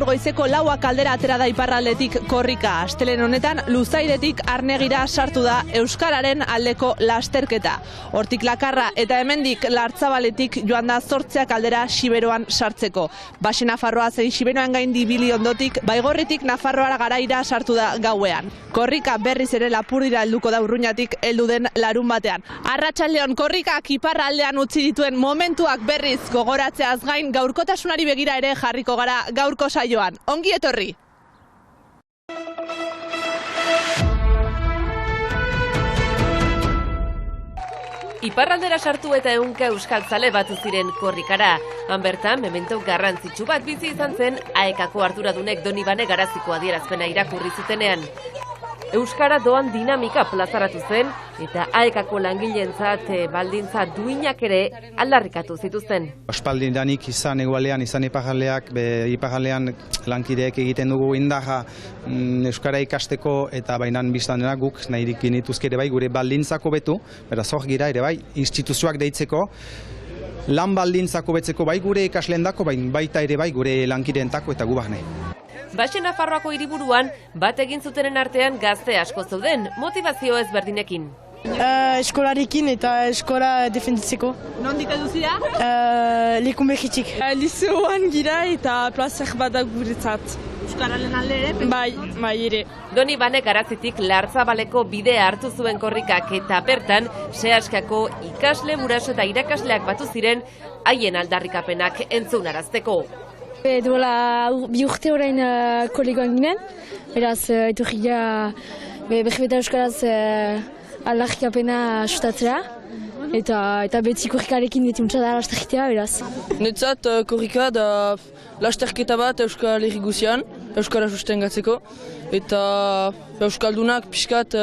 gaur goizeko 4 aldera atera da iparraldetik korrika. Astelehen honetan Luzaidetik Arnegira sartu da euskararen aldeko lasterketa. Hortik Lakarra eta hemendik Lartzabaletik joan da 8 aldera Xiberoan sartzeko. Base Nafarroa zein Xiberoan gaindi ibili ondotik, Baigorritik Nafarroara Garaira sartu da gauean. Korrika berriz ere Lapurdira helduko da Urruñatik heldu den larunbatean. Arratsaldeon korrikak iparraldean utzi dituen momentuak berriz gogoratzeaz gain gaurkotasunari begira ere jarriko gara gaurko saioan. Ongi etorri! Iparraldera sartu eta ehunka euskaltzale batu ziren korrikara. Han bertan, memento garrantzitsu bat bizi izan zen AEKako arduradunek Donibane Garaziko adierazpena irakurri zutenean. Euskara doan dinamika plazaratu zen eta AEKako langileentzat baldintza duinak ere aldarrikatu zituzten. Aspaldidanik izan egualean, izan iparraldean lankideek egiten dugu indarra euskara ikasteko eta bainan biztan dena guk nahirik genituzke ere bai gure baldintzako betu, beraz hor gira ere bai instituzioak deitzeko, lan baldintzako betzeko bai gure ikasleendako, baita ere bai gure lankideentako eta gu barne. Base Nafarroako hiriburuan bat egin zutenen artean gazte asko zeuden, motivazio ezberdinekin. Eskolarekin eta eskola defenditzeko. Nondik heldu zira? Lekunbegitik. Lizeoan gira eta plazer bada guretzat. Euskararen alde ere? Bai ere. Donibane Garazitik Lartzabaleko bidea hartu zuen korrikak eta bertan Seaskako ikasle, guraso eta irakasleak batu ziren haien aldarrikapenak entzunarazteko. Duela 2 urte orain kolegoan ginen, beraz etorri gara berbeta euskaraz aldarrikapena sustatzera eta beti korrikarekin beti muntza da lasterkitea, beraz. Netzat korrika da lasterketa bat Euskal Herri guzian, euskara sustengatzeko eta euskaldunak pixkat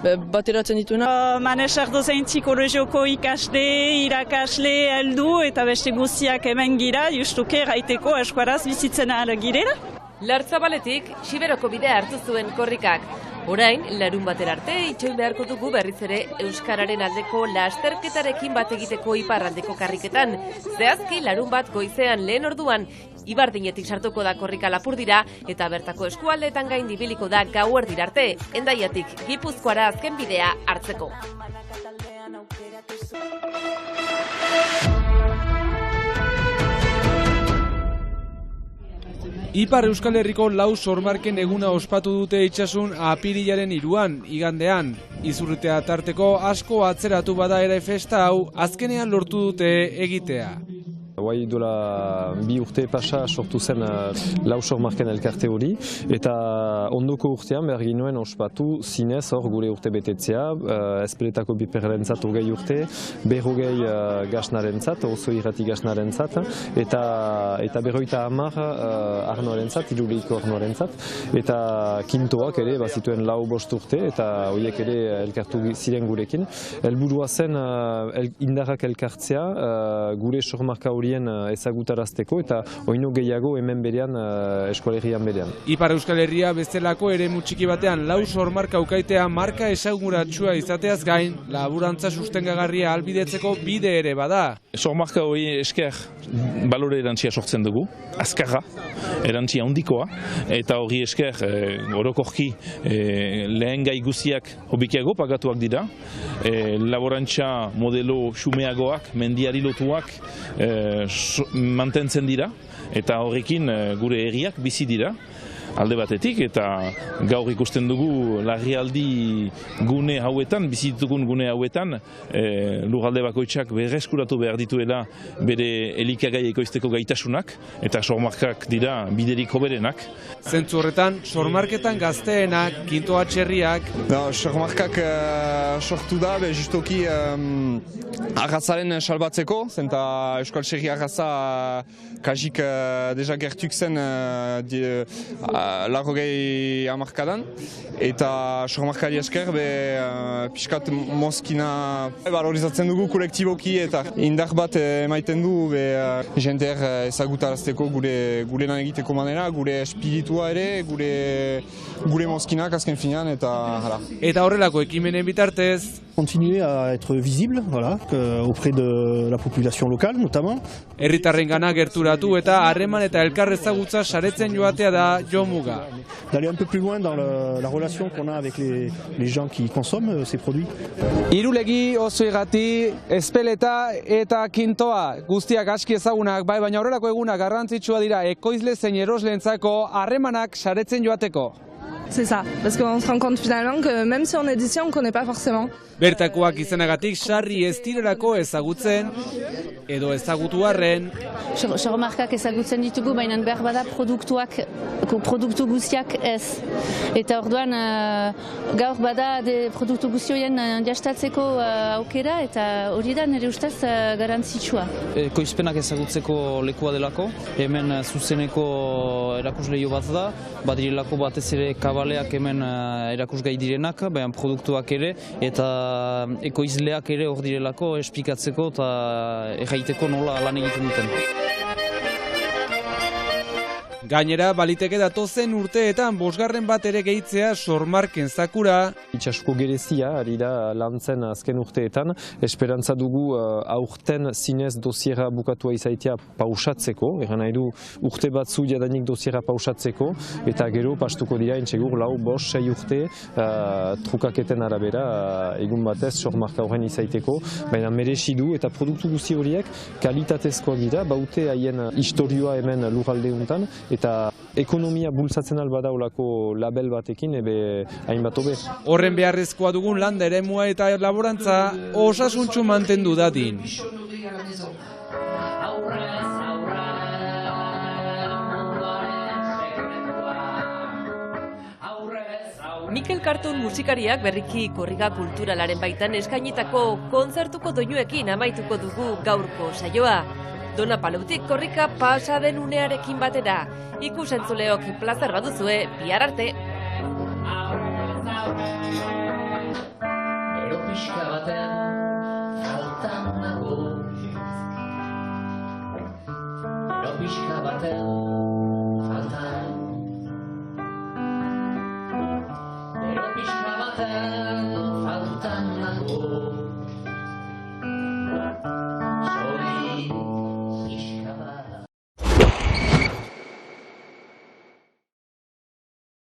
bateratzen dituena. Manes Ardozaintzi kolegioko ikasle, irakasle, heldu eta beste guztiak hemen gira, justuke gaiteko euskaraz bizitzen ahal girela. Lartzabaletik Xiberoko bidea hartu zuen korrikak. Orain, larun batera arte itxoin beharko dugu berriz ere euskararen aldeko lasterketarekin bat egiteko iparraldeko karriketan. Zehazki larun bat goizean lehen orduan, Ibardinetik sartuko da korrika Lapurdira eta bertako eskualdeetan gaindi ibiliko da gauerdira arte, Hendaiatik Gipuzkoara azken bidea hartzeko. Ipar Euskal Herriko 4 sormarken eguna ospatu dute itsasun apirilaren 3an, igandean. Izurritea tarteko asko atzeratu bada ere festa hau, azkenean lortu dute egitea. Guai dola 2 urte pasa sortu zen 4 sormarken elkarte hori, eta ondoko urtean behar ginoen ospatu zinez hor gure urte betetzea, Ezpeletako biperrentzat 20 urte, 40 gasnarentzat, oso irrati gasnarentzat, eta 50 arnoarentzat, 60 arnoarentzat, eta kintoak ere bazituen 4-5 urte, eta horiek ere elkartu ziren gurekin. Helburua zen indarrak elkartzea, gure sormarka horien ezagutarazteko eta oino gehiago hemen berean eskualerian berean. Ipar Euskal Herria bezalako eremu txiki batean 4 sormarka ukaitea marka esaguratsua izateaz gain, laburantza sustengagarria ahalbidetzeko bide ere bada. Sormarka hori esker balore erantzia sortzen dugu, azkarra, erantzia handikoa, eta hori esker orokorki lehen gai guziak hobikiago pagatuak dira, laborantza modelo xumeagoak, mendiari lotuak mantentzen dira, eta horrekin gure herriak bizi dira alde batetik, eta gaur ikusten dugu larrialdi gune hauetan, bizitugun gune hauetan, lurralde bakoitzak berreskuratu behar dituela bere elikagai ekoizteko gaitasunak, eta sormarkak dira biderik hoberenak. Zentzu horretan, sormarketan gazteenak, kinto atxerriak... Sormarkak sortu da, justoki arrazaren salbatzeko, zenta Euskal Herri arraza kajik deja gertuk zen 80 hamarkadan, eta sormarkari esker pixkat mozkina valorizatzen dugu kolektiboki eta indar bat emaiten du jenter ezagutarazteko gure lan egiteko manera, gure espiritua ere, gure mozkinak azken finean eta hala. Eta horrelako ekimenen bitartez, Continuer à être visible, voilà, auprès de la population locale notamment. Herritarrengana gerturatu eta harreman eta elkar ezagutza saretzen joatea da jomuga. D'aller un peu plus loin dans la relation qu'on a avec les gens qui consomment ces produits. Irulegi, Ozoirati, Espeleta eta Kintoa guztiak aski ezagunak, bai, baina horrelako egunak garrantzitsua dira ekoizle zein erosleentzako harremanak saretzen joateko. C'est ça, parce qu'on se rend compte finalement que même si on est d'ici, on ne connaît pas forcément. Bertakoak izanagatik sarri ez direlako ezagutzen, edo ezagutu arren. Sormarkak ezagutzen ditugu, baina behar bada produktu guztiak ez. Eta orduan gaur bada produktu guztioien jastatzeko aukera, eta hori da nire ustez garantzitsua. Ekoizpenak ezagutzeko lekua delako, hemen zuzeneko erakusleio bat da, badirelako batez ere kabaleak hemen erakusgai direnak, baina produktuak ere, eta ekoizleak ere hor direlako esplikatzeko eta erraiteko nola lan egiten duten. Gainera, baliteke datozen urteetan 5. bat ere gehitzea Sormarken zakura. Itxasko gerezia, ari da lantzen azken urteetan, esperantza dugu aurten zinez dosiera bukatua izaitea pausatzeko, eran nahi du urte batzu jadanik dosiera pausatzeko, eta gero pastuko dira intsegur 4-5 urte trukaketen arabera egun batez Sormarka horren izaiteko, baina merezi du eta produktu guzti horiek kalitatezkoak dira, baute haien historioa hemen lurralde untan, eta ekonomia bultzatzen albada olako label batekin hainbat hobe. Horren beharrezkoa dugun landa eremua eta laborantza osasuntsu mantendu dadin. Mikel Kartun musikariak berriki korrika kulturalaren baitan eskainitako kontzertuko doinuekin amaituko dugu gaurko saioa. Dona Palautik korrika pasa den unearekin batera. Ikusentzuleok plazer baduzue, bihar arte! Ero pixka batean faltan nago. Ero pixka batean